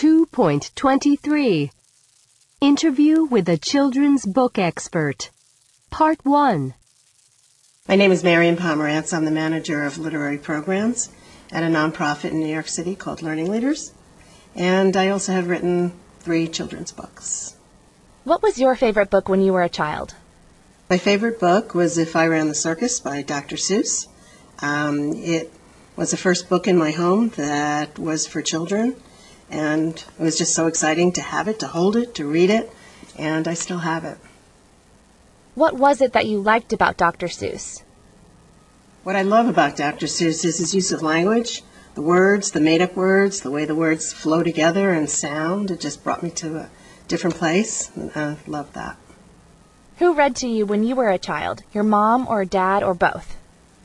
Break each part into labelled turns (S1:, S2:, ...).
S1: 2.23 Interview with a Children's Book Expert. Part 1.
S2: My name is Marian Pomerantz. I'm the manager of literary programs at a nonprofit in New York City called Learning Leaders. And I also have written 3 children's books.
S3: What was your favorite book when you were a child?
S2: My favorite book was If I Ran the Circus by Dr. Seuss. It was the first book in my home that was for children. And it was just so exciting to have it, to hold it, to read it, and I still have it.
S3: What was it that you liked about Dr. Seuss?
S2: What I love about Dr. Seuss is his use of language, the words, the made-up words, the way the words flow together and sound. It just brought me to a different place, and I love that.
S3: Who read to you when you were a child, your mom or dad or both?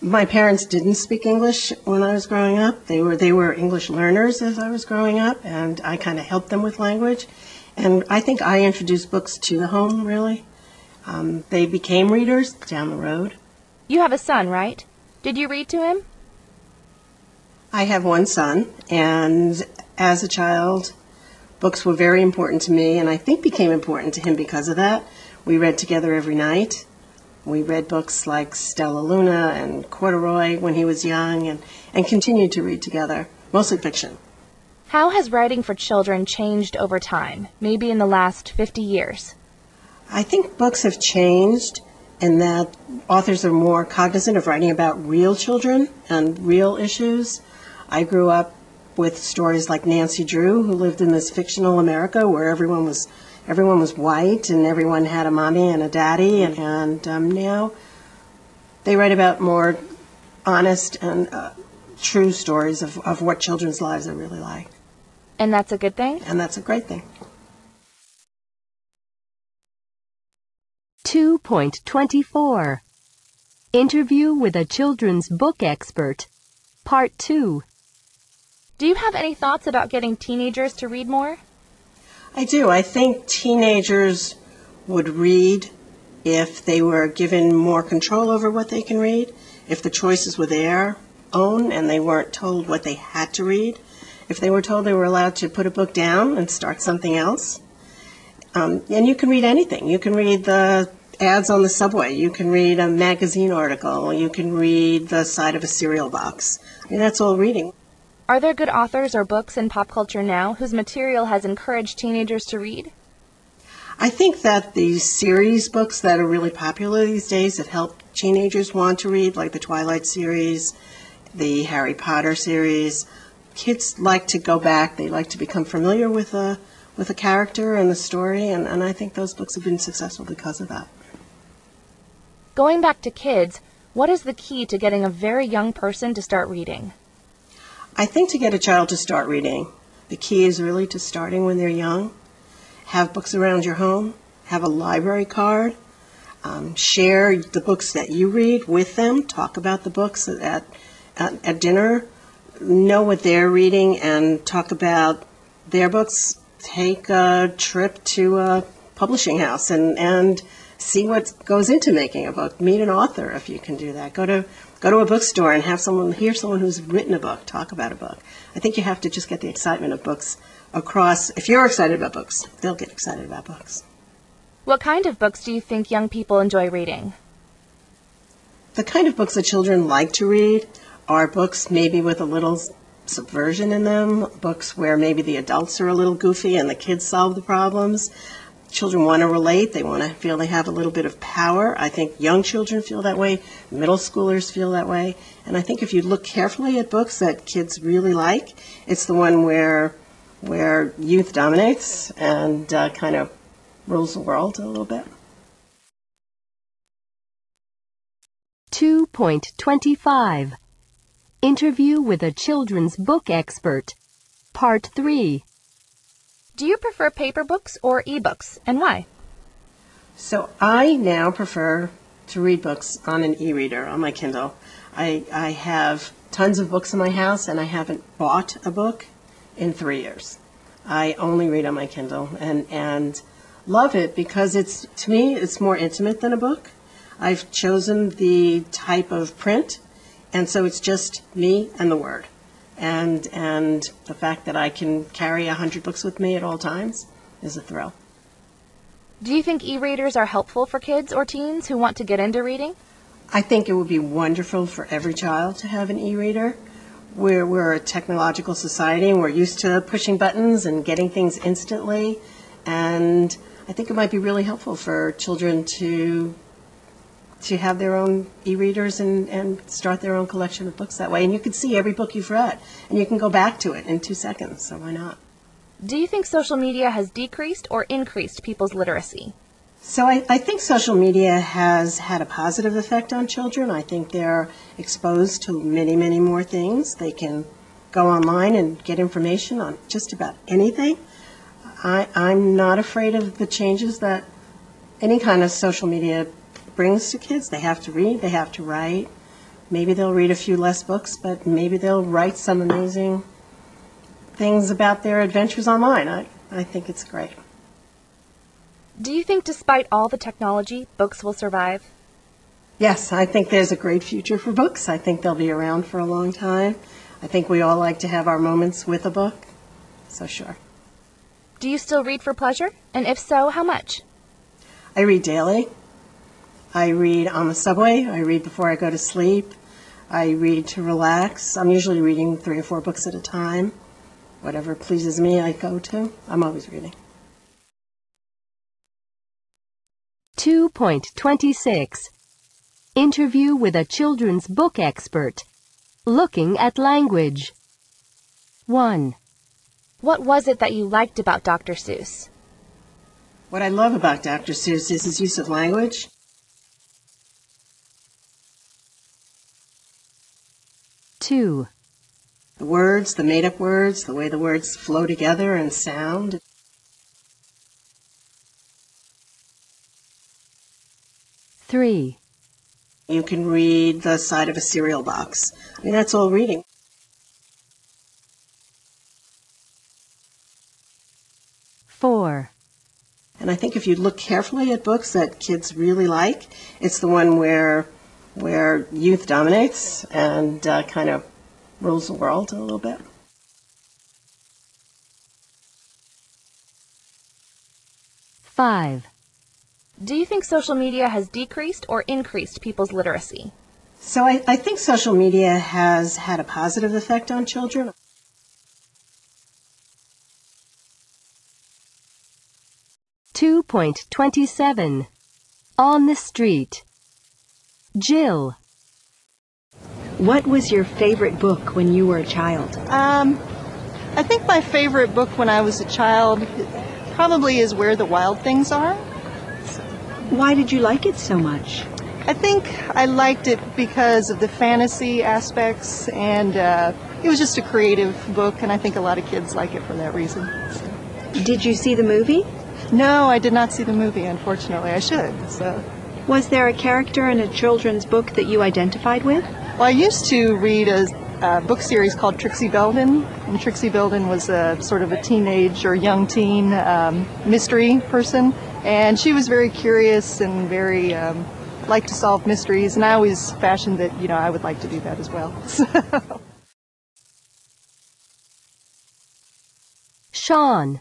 S2: My parents didn't speak English when I was growing up. They were English learners as I was growing up, and I kind of helped them with language. And I think I introduced books to the home, really. They became readers down the road.
S3: You have a son, right? Did you read to him?
S2: I have one son, and as a child, books were very important to me, and I think became important to him because of that. We read together every night. We read books like Stella Luna and Corduroy when he was young and continued to read together, mostly fiction.
S3: How has writing for children changed over time, maybe in the last 50 years?
S2: I think books have changed in that authors are more cognizant of writing about real children and real issues. I grew up with stories like Nancy Drew, who lived in this fictional America where everyone was white and everyone had a mommy and a daddy, and now they write about more honest and true stories of what children's lives are really like.
S3: And that's a good thing?
S2: And that's a great thing.
S1: 2.24 Interview with a Children's Book Expert. Part 2.
S3: Do you have any thoughts about getting teenagers to read more?
S2: I do. I think teenagers would read if they were given more control over what they can read, if the choices were their own and they weren't told what they had to read, if they were told they were allowed to put a book down and start something else. And you can read anything. You can read the ads on the subway. You can read a magazine article. You can read the side of a cereal box. I mean, that's all reading.
S3: Are there good authors or books in pop culture now whose material has encouraged teenagers to read?
S2: I think that the series books that are really popular these days that help teenagers want to read, like the Twilight series, the Harry Potter series, kids like to go back. They like to become familiar with a character and the story, and I think those books have been successful because of that.
S3: Going back to kids, what is the key to getting a very young person to start reading?
S2: I think to get a child to start reading, the key is really to starting when they're young. Have books around your home. Have a library card. Share the books that you read with them. Talk about the books at dinner. Know what they're reading and talk about their books. Take a trip to a publishing house and see what goes into making a book. Meet an author if you can do that. Go to a bookstore and hear someone who's written a book talk about a book. I think you have to just get the excitement of books across. If you're excited about books, they'll get excited about books.
S3: What kind of books do you think young people enjoy reading?
S2: The kind of books that children like to read are books maybe with a little subversion in them, books where maybe the adults are a little goofy and the kids solve the problems. Children want to relate. They want to feel they have a little bit of power. I think young children feel that way. Middle schoolers feel that way. And I think if you look carefully at books that kids really like, it's the one where youth dominates and kind of rules the world a little bit.
S1: 2.25 Interview with a Children's Book Expert. Part 3.
S3: Do you prefer paper books or e-books, and why?
S2: So I now prefer to read books on an e-reader, on my Kindle. I have tons of books in my house, and I haven't bought a book in 3 years. I only read on my Kindle and love it because to me, it's more intimate than a book. I've chosen the type of print, and so it's just me and the word. and the fact that I can carry 100 books with me at all times is a thrill.
S3: Do you think e-readers are helpful for kids or teens who want to get into reading?
S2: I think it would be wonderful for every child to have an e-reader. We're a technological society, and we're used to pushing buttons and getting things instantly, and I think it might be really helpful for children to have their own e-readers and start their own collection of books that way. And you can see every book you've read, and you can go back to it in 2 seconds, so why not?
S3: Do you think social media has decreased or increased people's literacy?
S2: So I think social media has had a positive effect on children. I think they're exposed to many, many more things. They can go online and get information on just about anything. I'm not afraid of the changes that any kind of social media brings to kids. They have to read, they have to write. Maybe they'll read a few less books, but maybe they'll write some amazing things about their adventures online. I think it's great.
S3: Do you think despite all the technology, books will survive?
S2: Yes, I think there's a great future for books. I think they'll be around for a long time. I think we all like to have our moments with a book, so sure.
S3: Do you still read for pleasure? And if so, how much?
S2: I read daily. I read on the subway. I read before I go to sleep. I read to relax. I'm usually reading 3 or 4 books at a time. Whatever pleases me, I go to. I'm always reading.
S1: 2.26. Interview with a children's book expert. Looking at language. 1.
S3: What was it that you liked about Dr. Seuss?
S2: What I love about Dr. Seuss is his use of language.
S1: 2.
S2: The words, the made-up words, the way the words flow together and sound.
S1: 3.
S2: You can read the side of a cereal box. I mean, that's all reading.
S1: 4.
S2: And I think if you look carefully at books that kids really like, it's the one where youth dominates and kind of rules the world a little bit.
S1: 5.
S3: Do you think social media has decreased or increased people's literacy?
S2: So I think social media has had a positive effect on children.
S1: 2.27. On the street. Jill.
S4: What was your favorite book when you were a child?
S5: I think my favorite book when I was a child probably is Where the Wild Things Are.
S4: Why did you like it so much?
S5: I think I liked it because of the fantasy aspects, and it was just a creative book, and I think a lot of kids like it for that reason.
S4: Did you see the movie?
S5: No, I did not see the movie, unfortunately. I should. So,
S4: Was there a character in a children's book that you identified with?
S5: well, I used to read a book series called Trixie Belden, and Trixie Belden was a sort of a teenage or young teen mystery person, and she was very curious and very liked to solve mysteries, and I always fashioned that, I would like to do that as well.
S1: Sean.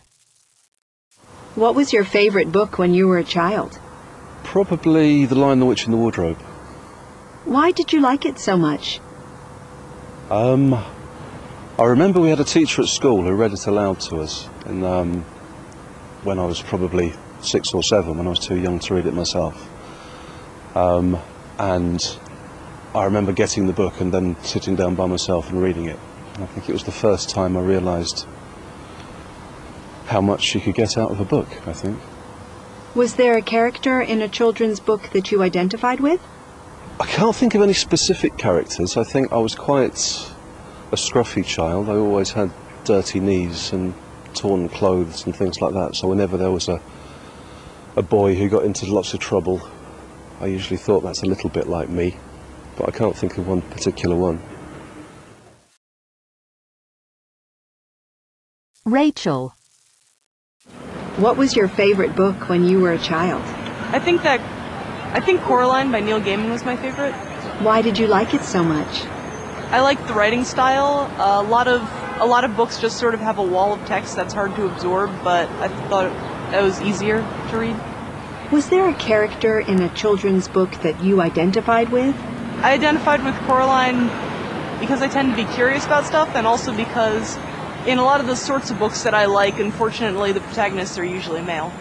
S4: What was your favorite book when you were a child?
S6: Probably The Lion, the Witch and the Wardrobe.
S4: Why did you like it so much?
S6: I remember we had a teacher at school who read it aloud to us, and when I was probably 6 or 7, when I was too young to read it myself. And I remember getting the book and then sitting down by myself and reading it. And I think it was the first time I realised how much you could get out of a book, I think.
S4: Was there a character in a children's book that you identified with?
S6: I can't think of any specific characters. I think I was quite a scruffy child. I always had dirty knees and torn clothes and things like that. So whenever there was a boy who got into lots of trouble, I usually thought that's a little bit like me. But I can't think of one particular one.
S1: Rachel.
S4: What was your favorite book when you were a child?
S7: I think Coraline by Neil Gaiman was my favorite.
S4: Why did you like it so much?
S7: I like the writing style. A lot of books just sort of have a wall of text that's hard to absorb, but I thought it was easier to read.
S4: Was there a character in a children's book that you identified with?
S7: I identified with Coraline because I tend to be curious about stuff, and also because in a lot of the sorts of books that I like, unfortunately, the protagonists are usually male.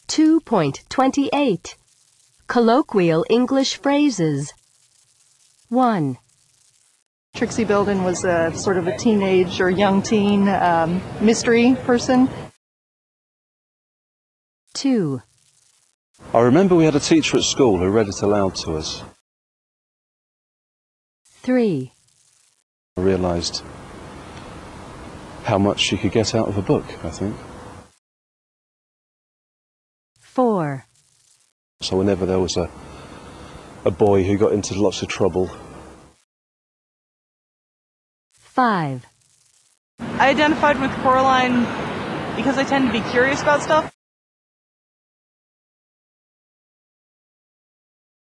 S1: 2.28 Colloquial English Phrases 1.
S5: Trixie Belden was a sort of a teenage or young teen mystery person.
S1: 2.
S6: I remember we had a teacher at school who read it aloud to us.
S1: 3.
S6: I realised how much she could get out of a book, I think.
S1: 4.
S6: So whenever there was a boy who got into lots of trouble.
S1: 5.
S7: I identified with Coraline because I tend to be curious about stuff.